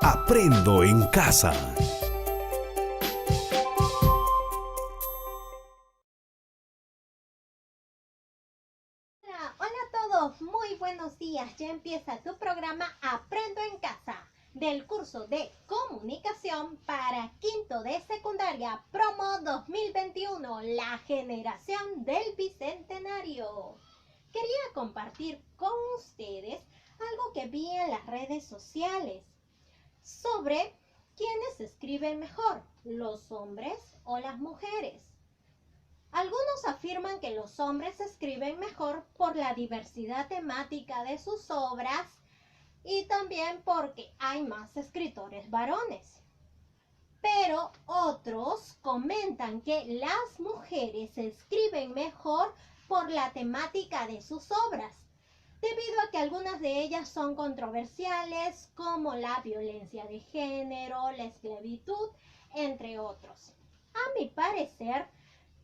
Aprendo en casa. Hola a todos, muy buenos días. Ya empieza tu programa Aprendo en Casa del curso de Comunicación para quinto de secundaria, promo 2021, la generación del Bicentenario. Quería compartir con ustedes algo que vi en las redes sociales sobre quiénes escriben mejor, los hombres o las mujeres. Algunos afirman que los hombres escriben mejor por la diversidad temática de sus obras y también porque hay más escritores varones. Pero otros comentan que las mujeres escriben mejor por la temática de sus obras, debido a que algunas de ellas son controversiales, como la violencia de género, la esclavitud, entre otros. A mi parecer,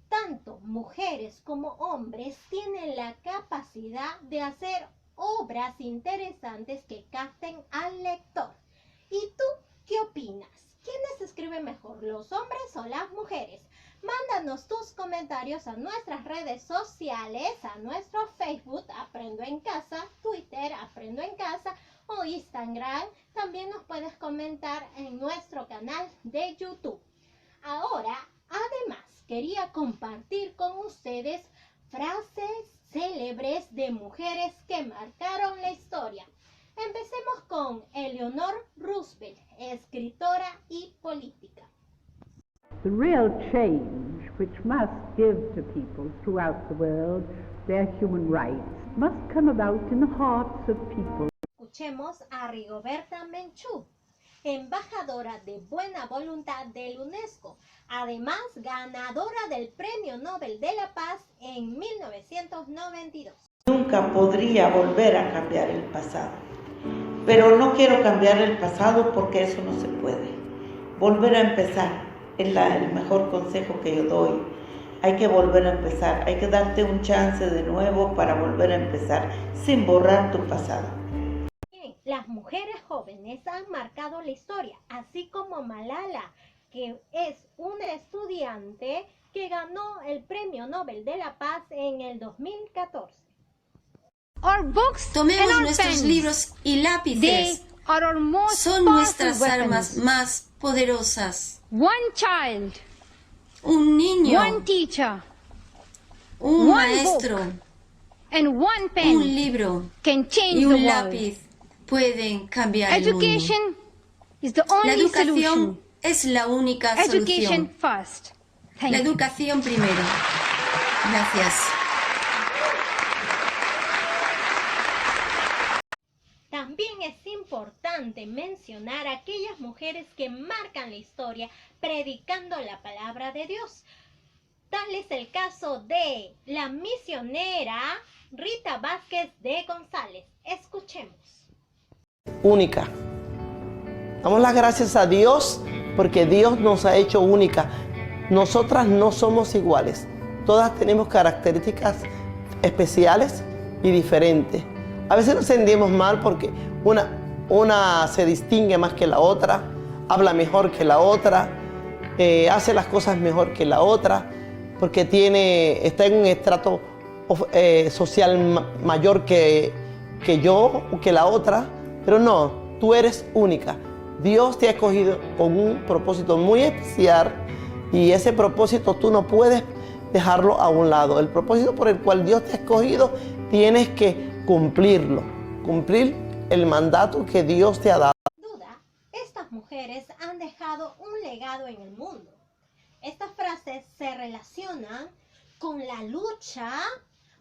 tanto mujeres como hombres tienen la capacidad de hacer obras interesantes que capten al lector. ¿Y tú qué opinas? ¿Quiénes escriben mejor, los hombres o las mujeres? Mándanos tus comentarios a nuestras redes sociales, a nuestro Facebook Aprendo en Casa, Twitter Aprendo en Casa o Instagram. También nos puedes comentar en nuestro canal de YouTube. Ahora, además, quería compartir con ustedes frases célebres de mujeres que marcaron la historia. Empecemos con Eleanor Roosevelt, escritora y política. The real change which must give to people throughout the world their human rights must come about in the hearts of people. Escuchemos a Rigoberta Menchú, embajadora de buena voluntad del UNESCO, además ganadora del Premio Nobel de la Paz en 1992. Nunca podría volver a cambiar el pasado, pero no quiero cambiar el pasado porque eso no se puede. Volver a empezar es el mejor consejo que yo doy. Hay que volver a empezar, hay que darte un chance de nuevo para volver a empezar sin borrar tu pasado. Las mujeres jóvenes han marcado la historia, así como Malala, que es una estudiante que ganó el Premio Nobel de la Paz en el 2014. Tomemos nuestros libros y lápices. Son nuestras armas más poderosas. Un niño, un maestro, un libro y un lápiz pueden cambiar el mundo. La educación es la única solución. La educación primero. Gracias. También es importante mencionar a aquellas mujeres que marcan la historia predicando la palabra de Dios. Tal es el caso de la misionera Rita Vázquez de González. Escuchemos. Única. Damos las gracias a Dios porque Dios nos ha hecho única. Nosotras no somos iguales. Todas tenemos características especiales y diferentes. A veces nos sentimos mal porque una se distingue más que la otra, habla mejor que la otra, hace las cosas mejor que la otra, porque está en un estrato social mayor que yo o que la otra. Pero no, tú eres única. Dios te ha escogido con un propósito muy especial y ese propósito tú no puedes dejarlo a un lado. El propósito por el cual Dios te ha escogido tienes que cumplirlo, cumplir el mandato que Dios te ha dado. Sin duda, estas mujeres han dejado un legado en el mundo. Estas frases se relacionan con la lucha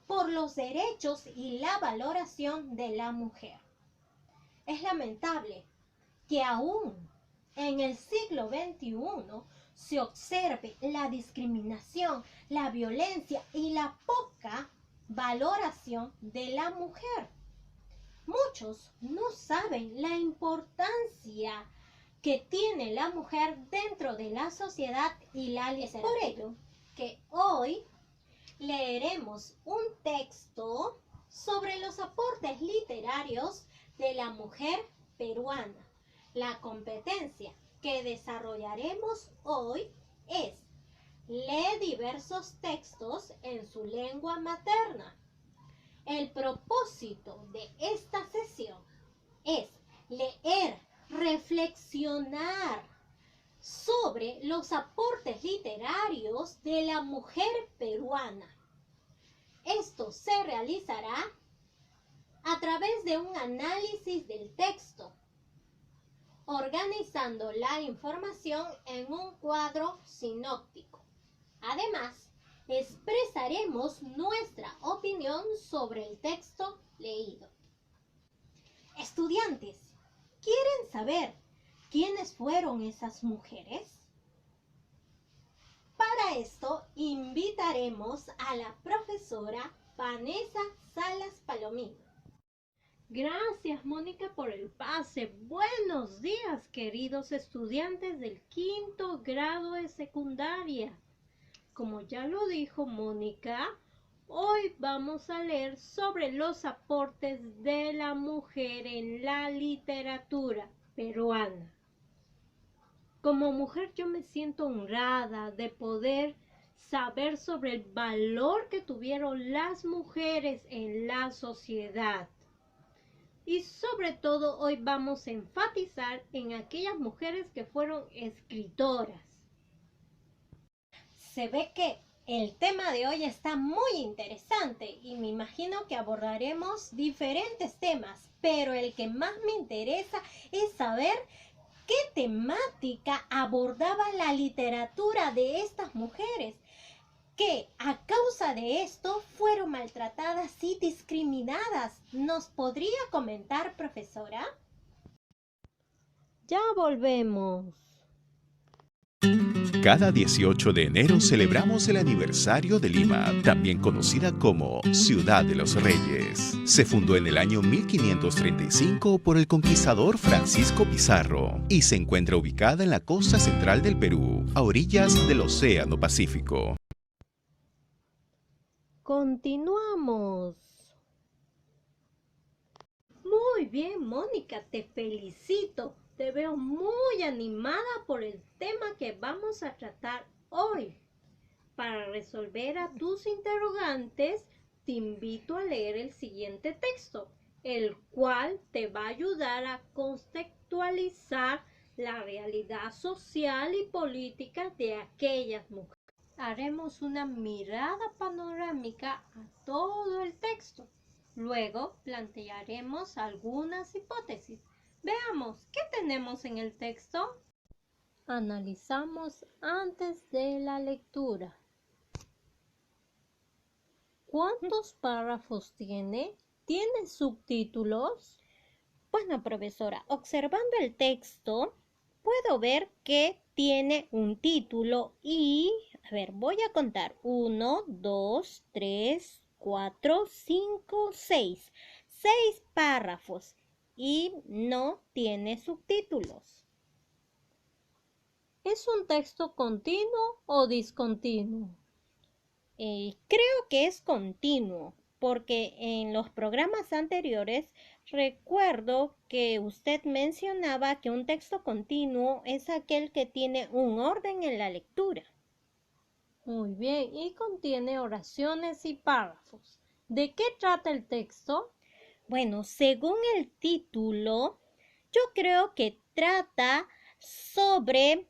por los derechos y la valoración de la mujer. Es lamentable que aún en el siglo XXI se observe la discriminación, la violencia y la poca valoración de la mujer. Muchos no saben la importancia que tiene la mujer dentro de la sociedad y la literatura. Por ello que hoy leeremos un texto sobre los aportes literarios de la mujer peruana. La competencia que desarrollaremos hoy es: lee diversos textos en su lengua materna. El propósito de esta sesión es leer, reflexionar sobre los aportes literarios de la mujer peruana. Esto se realizará a través de un análisis del texto, organizando la información en un cuadro sinóptico. Además, expresaremos nuestra opinión sobre el texto leído. Estudiantes, ¿quieren saber quiénes fueron esas mujeres? Para esto, invitaremos a la profesora Vanessa Salas Palomino. Gracias, Mónica, por el pase. Buenos días, queridos estudiantes del 5º grado de secundaria. Como ya lo dijo Mónica, hoy vamos a leer sobre los aportes de la mujer en la literatura peruana. Como mujer yo me siento honrada de poder saber sobre el valor que tuvieron las mujeres en la sociedad. Y sobre todo hoy vamos a enfatizar en aquellas mujeres que fueron escritoras. Se ve que el tema de hoy está muy interesante y me imagino que abordaremos diferentes temas, pero el que más me interesa es saber qué temática abordaba la literatura de estas mujeres, que a causa de esto fueron maltratadas y discriminadas. ¿Nos podría comentar, profesora? Ya volvemos. Cada 18 de enero celebramos el aniversario de Lima, también conocida como Ciudad de los Reyes. Se fundó en el año 1535 por el conquistador Francisco Pizarro y se encuentra ubicada en la costa central del Perú, a orillas del Océano Pacífico. Continuamos. Muy bien, Mónica, te felicito. Te veo muy animada por el tema que vamos a tratar hoy. Para resolver a tus interrogantes, te invito a leer el siguiente texto, el cual te va a ayudar a contextualizar la realidad social y política de aquellas mujeres. Haremos una mirada panorámica a todo el texto. Luego plantearemos algunas hipótesis. Veamos, ¿qué tenemos en el texto? Analizamos antes de la lectura. ¿Cuántos párrafos tiene? ¿Tiene subtítulos? Bueno, profesora, observando el texto, puedo ver que tiene un título y, voy a contar. 1, 2, 3, 4, 5, 6. 6 párrafos. Y no tiene subtítulos. ¿Es un texto continuo o discontinuo? Creo que es continuo, porque en los programas anteriores recuerdo que usted mencionaba que un texto continuo es aquel que tiene un orden en la lectura. Muy bien, y contiene oraciones y párrafos. ¿De qué trata el texto? Bueno, según el título, yo creo que trata sobre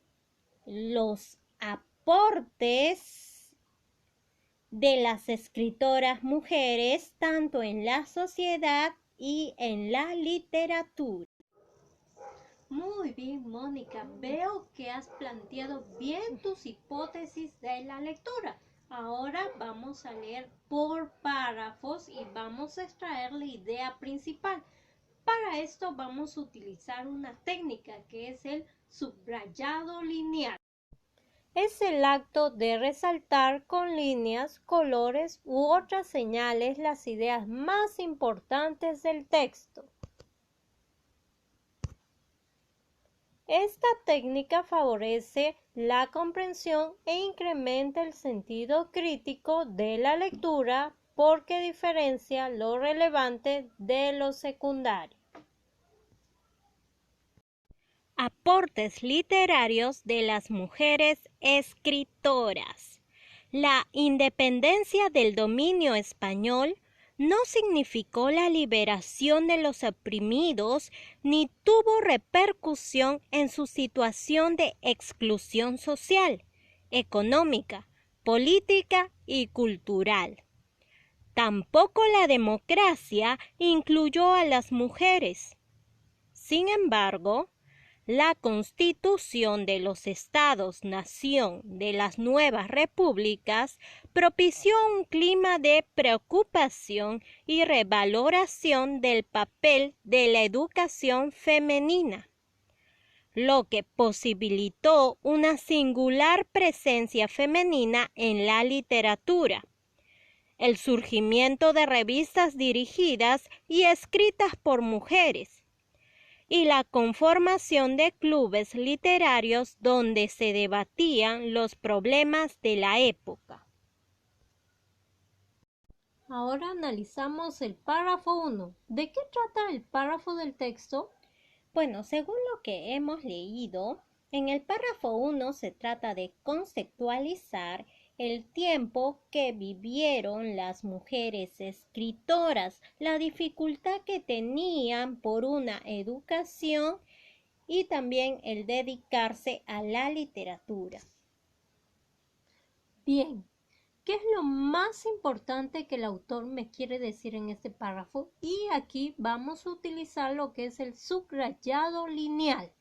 los aportes de las escritoras mujeres, tanto en la sociedad y en la literatura. Muy bien, Mónica. Veo que has planteado bien tus hipótesis de la lectura. Ahora vamos a leer por párrafos y vamos a extraer la idea principal. Para esto vamos a utilizar una técnica que es el subrayado lineal. Es el acto de resaltar con líneas, colores u otras señales las ideas más importantes del texto. Esta técnica favorece la comprensión e incrementa el sentido crítico de la lectura porque diferencia lo relevante de lo secundario. Aportes literarios de las mujeres escritoras. La independencia del dominio español no significó la liberación de los oprimidos ni tuvo repercusión en su situación de exclusión social, económica, política y cultural. Tampoco la democracia incluyó a las mujeres. Sin embargo, la Constitución de los Estados-Nación de las nuevas repúblicas propició un clima de preocupación y revaloración del papel de la educación femenina, lo que posibilitó una singular presencia femenina en la literatura, el surgimiento de revistas dirigidas y escritas por mujeres, y la conformación de clubes literarios donde se debatían los problemas de la época. Ahora analizamos el párrafo 1. ¿De qué trata el párrafo del texto? Bueno, según lo que hemos leído, en el párrafo 1 se trata de conceptualizar el tiempo que vivieron las mujeres escritoras, la dificultad que tenían por una educación y también el dedicarse a la literatura. Bien, ¿qué es lo más importante que el autor me quiere decir en este párrafo? Y aquí vamos a utilizar lo que es el subrayado lineal.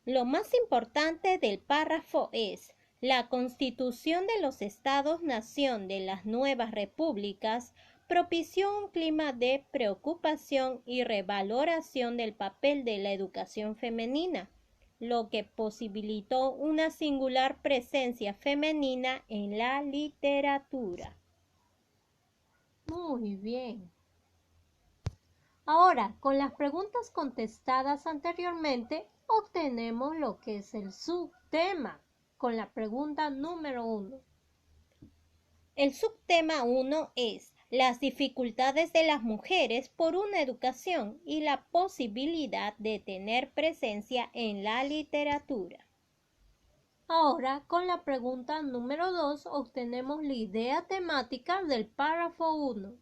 Lo más importante del párrafo es: la Constitución de los Estados-Nación de las nuevas repúblicas propició un clima de preocupación y revaloración del papel de la educación femenina, lo que posibilitó una singular presencia femenina en la literatura. Muy bien. Ahora, con las preguntas contestadas anteriormente, obtenemos lo que es el subtema con la pregunta número 1. El subtema 1 es las dificultades de las mujeres por una educación y la posibilidad de tener presencia en la literatura. Ahora, con la pregunta número 2, obtenemos la idea temática del párrafo 1.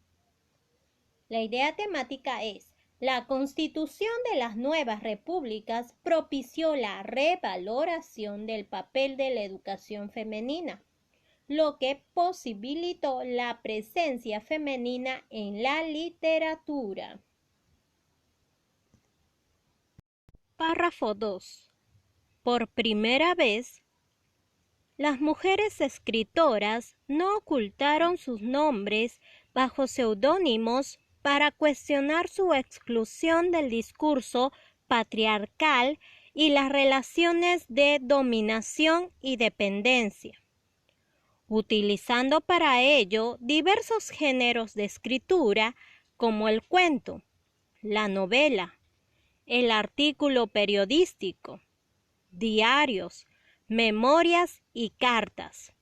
La idea temática es: la Constitución de las nuevas repúblicas propició la revaloración del papel de la educación femenina, lo que posibilitó la presencia femenina en la literatura. Párrafo 2. Por primera vez, las mujeres escritoras no ocultaron sus nombres bajo seudónimos para cuestionar su exclusión del discurso patriarcal y las relaciones de dominación y dependencia, utilizando para ello diversos géneros de escritura como el cuento, la novela, el artículo periodístico, diarios, memorias y cartas.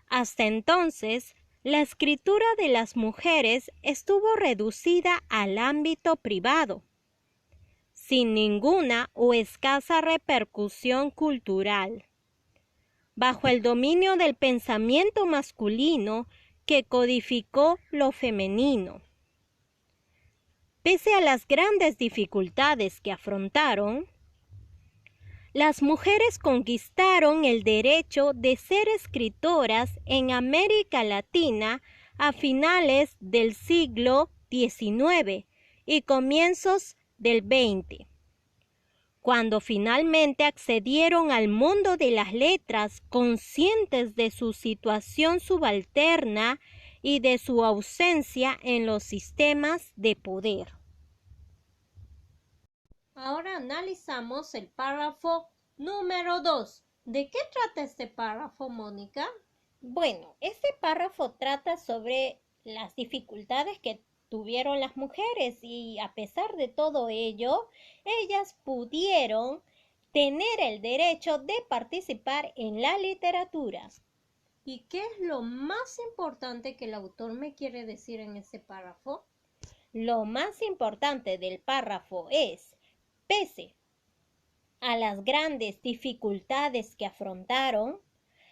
Hasta entonces, la escritura de las mujeres estuvo reducida al ámbito privado, sin ninguna o escasa repercusión cultural, bajo el dominio del pensamiento masculino que codificó lo femenino. Pese a las grandes dificultades que afrontaron, las mujeres conquistaron el derecho de ser escritoras en América Latina a finales del siglo XIX y comienzos del XX, cuando finalmente accedieron al mundo de las letras conscientes de su situación subalterna y de su ausencia en los sistemas de poder. Ahora analizamos el párrafo número 2. ¿De qué trata este párrafo, Mónica? Bueno, este párrafo trata sobre las dificultades que tuvieron las mujeres y a pesar de todo ello, ellas pudieron tener el derecho de participar en la literatura. ¿Y qué es lo más importante que el autor me quiere decir en este párrafo? Lo más importante del párrafo es, pese a las grandes dificultades que afrontaron,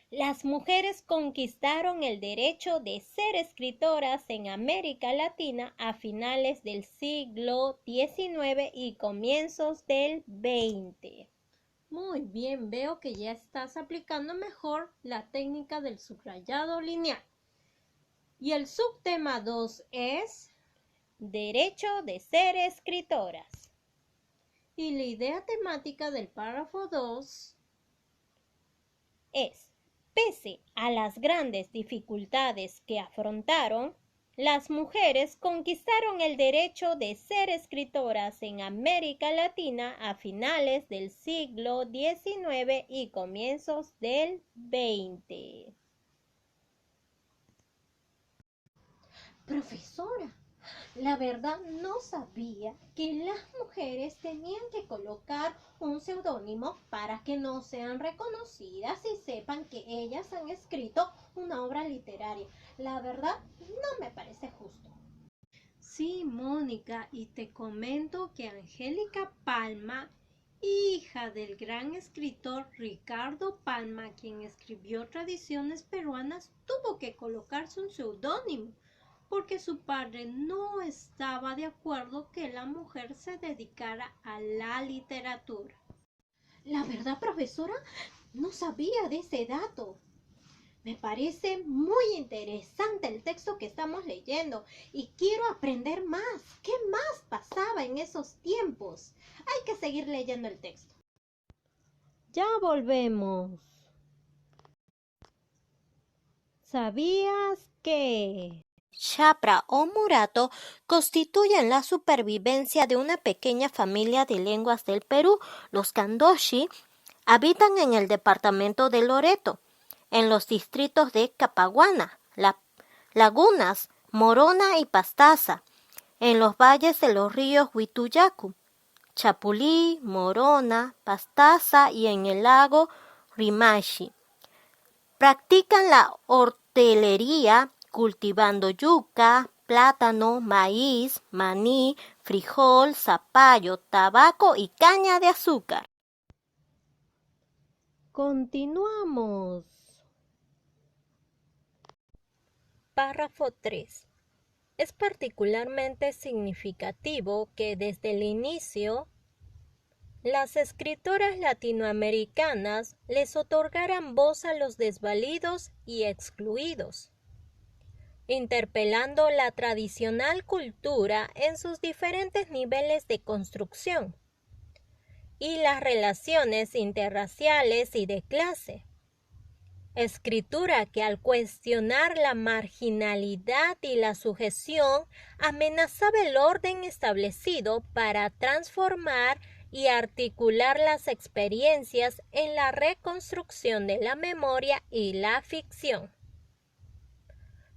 las mujeres conquistaron el derecho de ser escritoras en América Latina a finales del siglo XIX y comienzos del XX. Muy bien, veo que ya estás aplicando mejor la técnica del subrayado lineal. Y el subtema 2 es Derecho de ser escritoras. Y la idea temática del párrafo 2 es, pese a las grandes dificultades que afrontaron, las mujeres conquistaron el derecho de ser escritoras en América Latina a finales del siglo XIX y comienzos del XX. Profesora, la verdad no sabía que las mujeres tenían que colocar un seudónimo para que no sean reconocidas y sepan que ellas han escrito una obra literaria. La verdad no me parece justo. Sí, Mónica, y te comento que Angélica Palma, hija del gran escritor Ricardo Palma, quien escribió Tradiciones Peruanas, tuvo que colocarse un seudónimo porque su padre no estaba de acuerdo que la mujer se dedicara a la literatura. La verdad, profesora, no sabía de ese dato. Me parece muy interesante el texto que estamos leyendo y quiero aprender más. ¿Qué más pasaba en esos tiempos? Hay que seguir leyendo el texto. Ya volvemos. ¿Sabías que Chapra o Murato constituyen la supervivencia de una pequeña familia de lenguas del Perú? Los Candoshi habitan en el departamento de Loreto, en los distritos de Capaguana, Lagunas, Morona y Pastaza, en los valles de los ríos Huituyacu, Chapulí, Morona, Pastaza y en el lago Rimachi. Practican la hortelería cultivando yuca, plátano, maíz, maní, frijol, zapallo, tabaco y caña de azúcar. Continuamos. Párrafo 3. Es particularmente significativo que desde el inicio las escritoras latinoamericanas les otorgaran voz a los desvalidos y excluidos, interpelando la tradicional cultura en sus diferentes niveles de construcción y las relaciones interraciales y de clase. Escritura que al cuestionar la marginalidad y la sujeción amenazaba el orden establecido para transformar y articular las experiencias en la reconstrucción de la memoria y la ficción,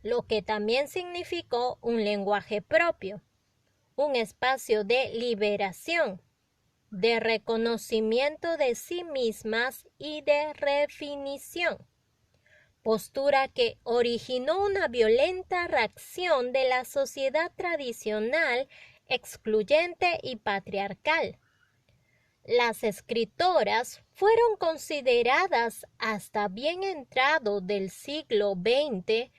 lo que también significó un lenguaje propio, un espacio de liberación, de reconocimiento de sí mismas y de redefinición, postura que originó una violenta reacción de la sociedad tradicional, excluyente y patriarcal. Las escritoras fueron consideradas hasta bien entrado del siglo XX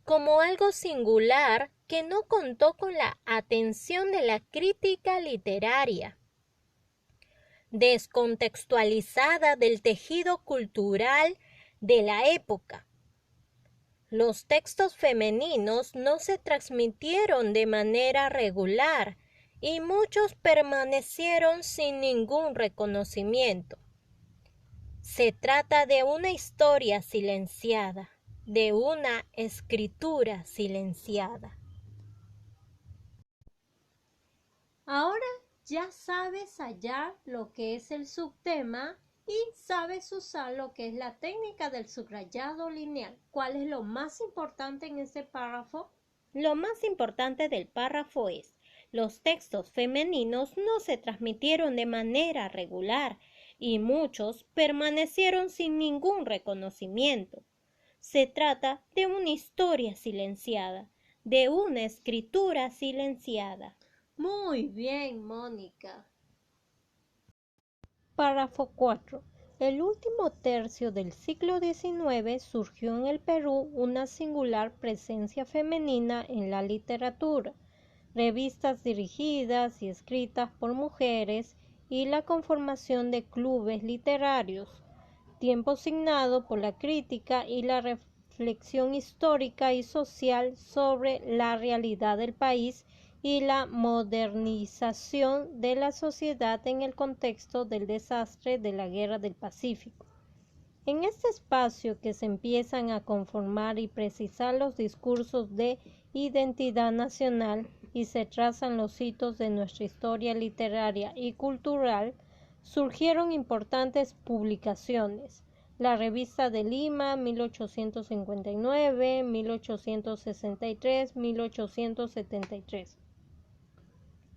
como algo singular que no contó con la atención de la crítica literaria, descontextualizada del tejido cultural de la época. Los textos femeninos no se transmitieron de manera regular y muchos permanecieron sin ningún reconocimiento. Se trata de una historia silenciada, de una escritura silenciada. Ahora ya sabes hallar lo que es el subtema y sabes usar lo que es la técnica del subrayado lineal. ¿Cuál es lo más importante en este párrafo? Lo más importante del párrafo es: los textos femeninos no se transmitieron de manera regular y muchos permanecieron sin ningún reconocimiento. Se trata de una historia silenciada, de una escritura silenciada. Muy bien, Mónica. Párrafo 4. El último tercio del siglo XIX surgió en el Perú una singular presencia femenina en la literatura, revistas dirigidas y escritas por mujeres y la conformación de clubes literarios, tiempo signado por la crítica y la reflexión histórica y social sobre la realidad del país y la modernización de la sociedad en el contexto del desastre de la Guerra del Pacífico. En este espacio que se empiezan a conformar y precisar los discursos de identidad nacional y se trazan los hitos de nuestra historia literaria y cultural, surgieron importantes publicaciones. La Revista de Lima, 1859, 1863, 1873.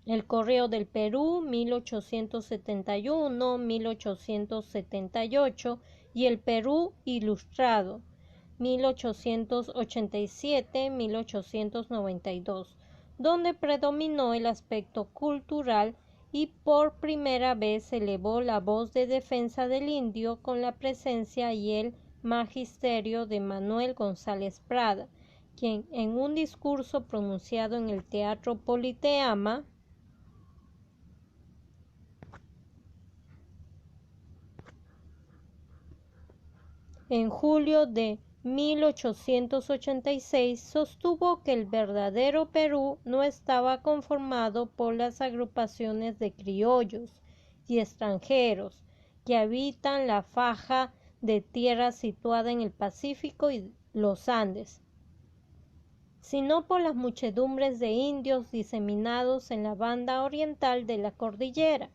El Correo del Perú, 1871, 1878, y El Perú Ilustrado, 1887, 1892, donde predominó el aspecto cultural y por primera vez se elevó la voz de defensa del indio con la presencia y el magisterio de Manuel González Prada, quien en un discurso pronunciado en el Teatro Politeama en julio de 1886 sostuvo que el verdadero Perú no estaba conformado por las agrupaciones de criollos y extranjeros que habitan la faja de tierra situada en el Pacífico y los Andes, sino por las muchedumbres de indios diseminados en la banda oriental de la cordillera.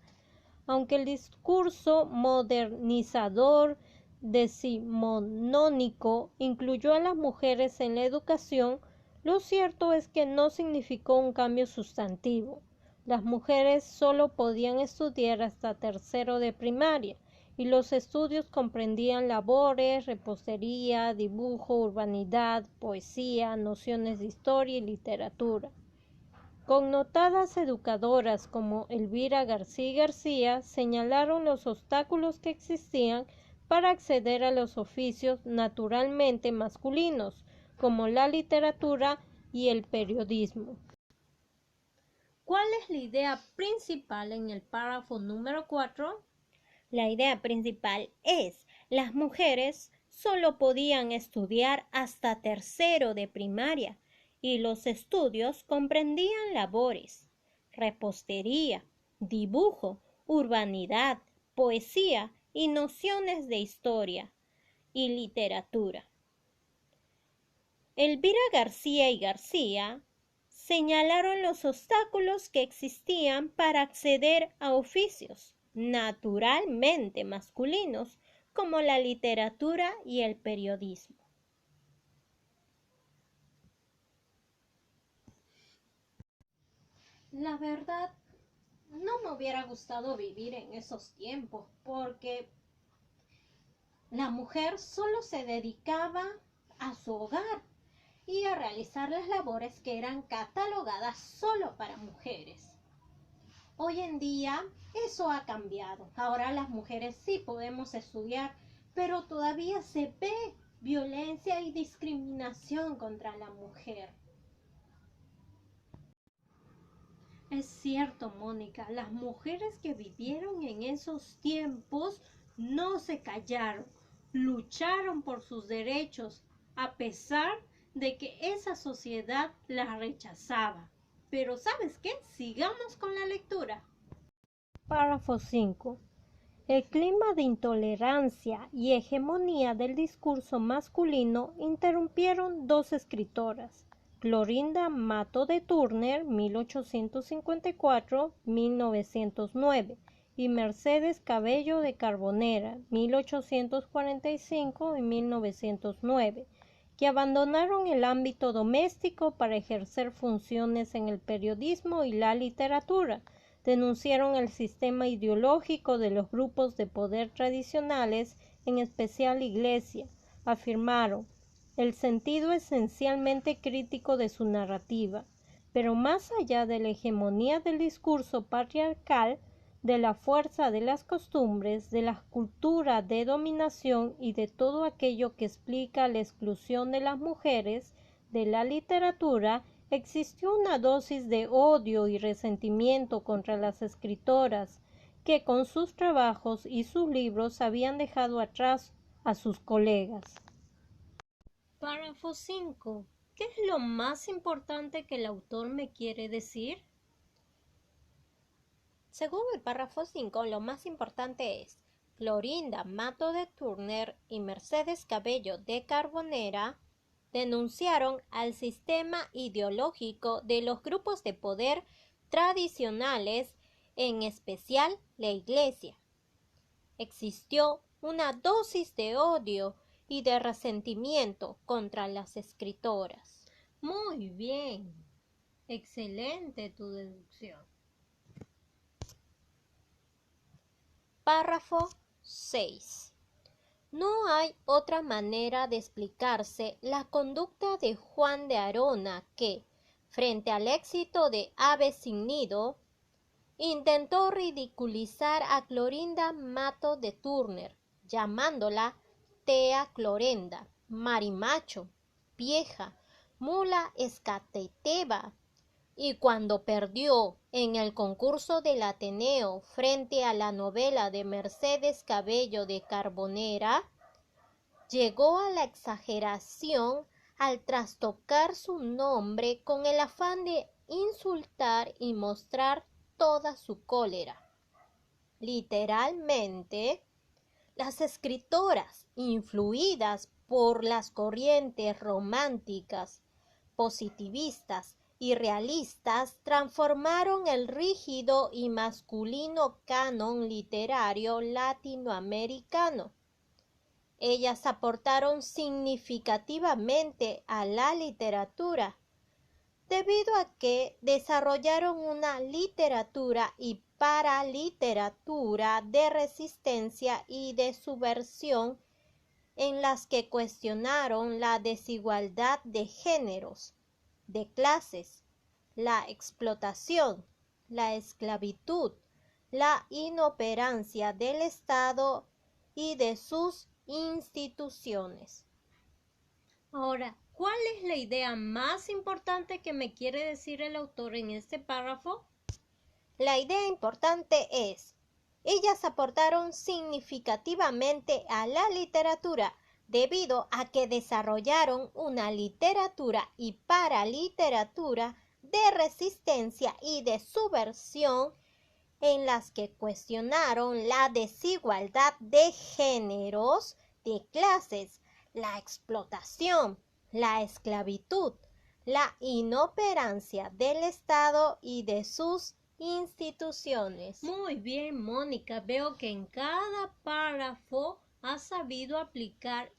Aunque el discurso modernizador decimonónico incluyó a las mujeres en la educación, lo cierto es que no significó un cambio sustantivo. Las mujeres solo podían estudiar hasta tercero de primaria y los estudios comprendían labores, repostería, dibujo, urbanidad, poesía, nociones de historia y literatura. Connotadas educadoras como Elvira García y García señalaron los obstáculos que existían para acceder a los oficios naturalmente masculinos, como la literatura y el periodismo. ¿Cuál es la idea principal en el párrafo número 4? La idea principal es: las mujeres solo podían estudiar hasta tercero de primaria y los estudios comprendían labores, repostería, dibujo, urbanidad, poesía y nociones de historia y literatura. Elvira García y García señalaron los obstáculos que existían para acceder a oficios naturalmente masculinos como la literatura y el periodismo. La verdad, no me hubiera gustado vivir en esos tiempos porque la mujer solo se dedicaba a su hogar y a realizar las labores que eran catalogadas solo para mujeres. Hoy en día eso ha cambiado. Ahora las mujeres sí podemos estudiar, pero todavía se ve violencia y discriminación contra la mujer. Es cierto, Mónica, las mujeres que vivieron en esos tiempos no se callaron, lucharon por sus derechos, a pesar de que esa sociedad las rechazaba. Pero ¿sabes qué? Sigamos con la lectura. Párrafo 5. El clima de intolerancia y hegemonía del discurso masculino interrumpieron dos escritoras, Clorinda Mato de Turner, 1854-1909, y Mercedes Cabello de Carbonera, 1845 y 1909, que abandonaron el ámbito doméstico para ejercer funciones en el periodismo y la literatura. Denunciaron el sistema ideológico de los grupos de poder tradicionales, en especial la Iglesia. Afirmaron: el sentido esencialmente crítico de su narrativa, pero más allá de la hegemonía del discurso patriarcal, de la fuerza de las costumbres, de la cultura de dominación y de todo aquello que explica la exclusión de las mujeres de la literatura, existió una dosis de odio y resentimiento contra las escritoras que con sus trabajos y sus libros habían dejado atrás a sus colegas. Párrafo 5. ¿Qué es lo más importante que el autor me quiere decir? Según el párrafo 5, lo más importante es: Clorinda Mato de Turner y Mercedes Cabello de Carbonera denunciaron al sistema ideológico de los grupos de poder tradicionales, en especial la Iglesia. Existió una dosis de odio y de resentimiento contra las escritoras. Muy bien. Excelente tu deducción. Párrafo 6. No hay otra manera de explicarse la conducta de Juan de Arona que, frente al éxito de Ave sin Nido, intentó ridiculizar a Clorinda Mato de Turner, llamándola Tea Clorenda, marimacho, vieja, mula escateteva, y cuando perdió en el concurso del Ateneo frente a la novela de Mercedes Cabello de Carbonera, llegó a la exageración al trastocar su nombre con el afán de insultar y mostrar toda su cólera. Literalmente, las escritoras, influidas por las corrientes románticas, positivistas y realistas, transformaron el rígido y masculino canon literario latinoamericano. Ellas aportaron significativamente a la literatura, debido a que desarrollaron una literatura y paraliteratura de resistencia y de subversión, en las que cuestionaron la desigualdad de géneros, de clases, la explotación, la esclavitud, la inoperancia del Estado y de sus instituciones. Ahora, ¿cuál es la idea más importante que me quiere decir el autor en este párrafo? La idea importante es: ellas aportaron significativamente a la literatura debido a que desarrollaron una literatura y paraliteratura de resistencia y de subversión, en las que cuestionaron la desigualdad de géneros, de clases, la explotación, la esclavitud, la inoperancia del Estado y de sus instituciones. Muy bien, Mónica. Veo que en cada párrafo has sabido aplicar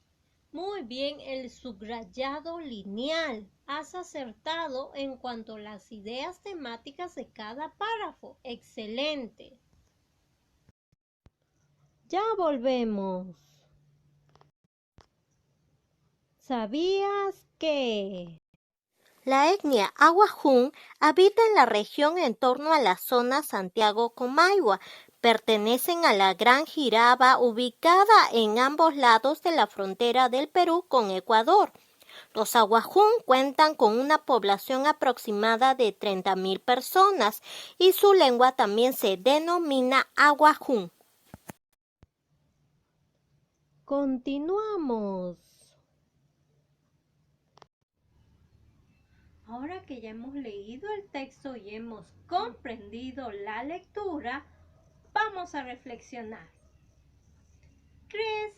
muy bien el subrayado lineal. Has acertado en cuanto a las ideas temáticas de cada párrafo. Excelente. Ya volvemos. ¿Sabías que la etnia Aguajún habita en la región en torno a la zona Santiago-Comayagua? Pertenecen a la Gran Jiraba, ubicada en ambos lados de la frontera del Perú con Ecuador. Los Aguajún cuentan con una población aproximada de 30,000 personas y su lengua también se denomina Aguajún. Continuamos. Ahora que ya hemos leído el texto y hemos comprendido la lectura, vamos a reflexionar. ¿Crees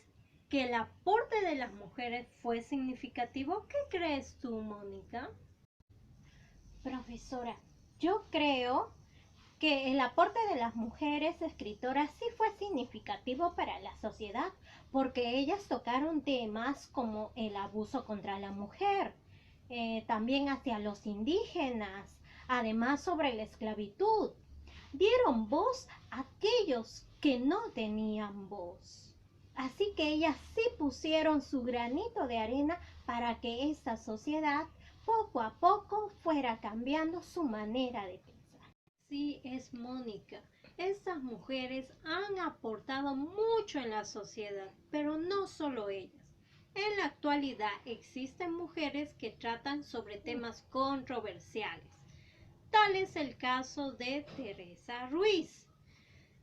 que el aporte de las mujeres fue significativo? ¿Qué crees tú, Mónica? Profesora, yo creo que el aporte de las mujeres escritoras sí fue significativo para la sociedad, porque ellas tocaron temas como el abuso contra la mujer, también hacia los indígenas, además sobre la esclavitud. Dieron voz a aquellos que no tenían voz. Así que ellas sí pusieron su granito de arena para que esta sociedad poco a poco fuera cambiando su manera de pensar. Sí, es Mónica. Estas mujeres han aportado mucho en la sociedad, pero no solo ellas. En la actualidad existen mujeres que tratan sobre temas controversiales. Tal es el caso de Teresa Ruiz,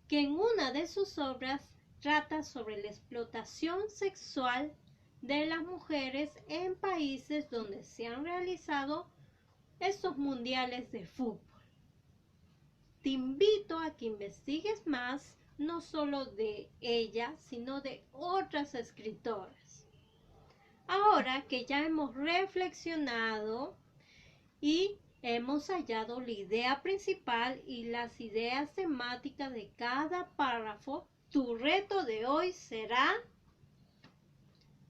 que en una de sus obras trata sobre la explotación sexual de las mujeres en países donde se han realizado estos mundiales de fútbol. Te invito a que investigues más, no solo de ella, sino de otras escritoras. Ahora que ya hemos reflexionado y hemos hallado la idea principal y las ideas temáticas de cada párrafo, tu reto de hoy será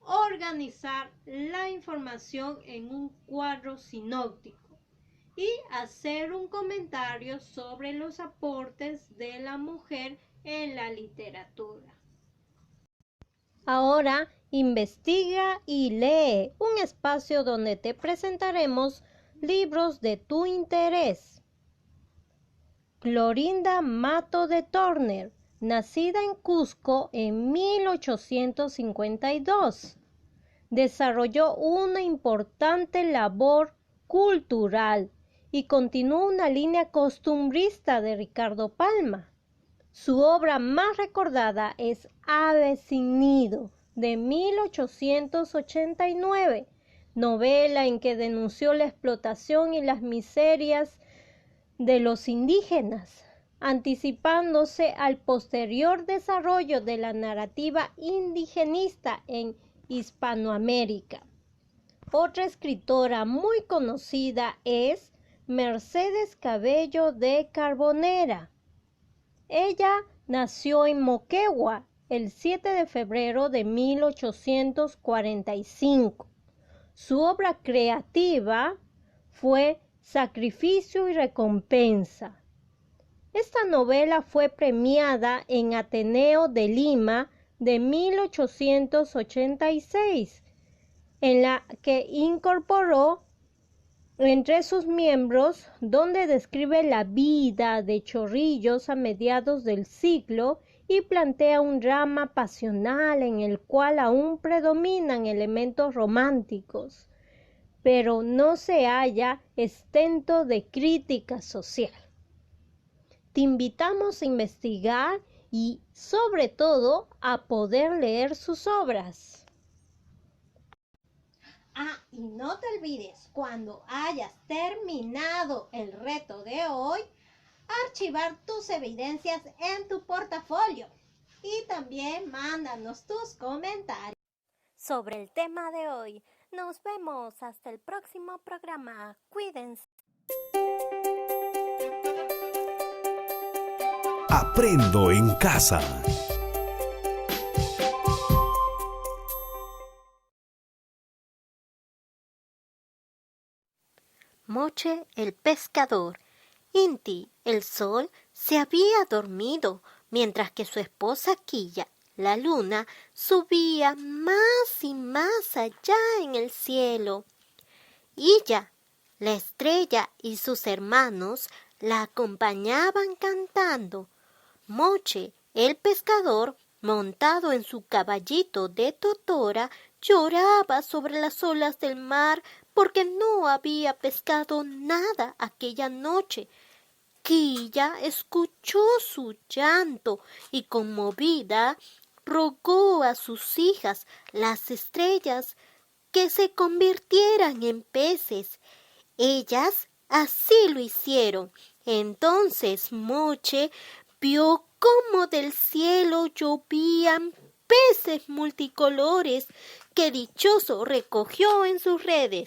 organizar la información en un cuadro sinóptico y hacer un comentario sobre los aportes de la mujer en la literatura. Ahora investiga y lee, un espacio donde te presentaremos libros de tu interés. Clorinda Mato de Turner, nacida en Cusco en 1852, desarrolló una importante labor cultural y continuó una línea costumbrista de Ricardo Palma. Su obra más recordada es Ave sin nido, de 1889, novela en que denunció la explotación y las miserias de los indígenas, anticipándose al posterior desarrollo de la narrativa indigenista en Hispanoamérica. Otra escritora muy conocida es Mercedes Cabello de Carbonera. Ella nació en Moquegua el 7 de febrero de 1845. Su obra creativa fue Sacrificio y Recompensa. Esta novela fue premiada en Ateneo de Lima de 1886, en la que incorporó entre sus miembros, donde describe la vida de Chorrillos a mediados del siglo y plantea un drama pasional en el cual aún predominan elementos románticos, pero no se halla exento de crítica social. Te invitamos a investigar y, sobre todo, a poder leer sus obras. Y no te olvides, cuando hayas terminado el reto de hoy, archivar tus evidencias en tu portafolio y también mándanos tus comentarios sobre el tema de hoy. Nos vemos hasta el próximo programa. Cuídense. Aprendo en casa. Moche el pescador. Inti, el sol, se había dormido, mientras que su esposa Quilla, la luna, subía más y más allá en el cielo. Illa, la estrella y sus hermanos la acompañaban cantando. Moche, el pescador, montado en su caballito de totora, lloraba sobre las olas del mar porque no había pescado nada aquella noche. Quilla escuchó su llanto y, conmovida, rogó a sus hijas, las estrellas, que se convirtieran en peces. Ellas así lo hicieron. Entonces Moche vio cómo del cielo llovían peces multicolores que dichoso recogió en sus redes.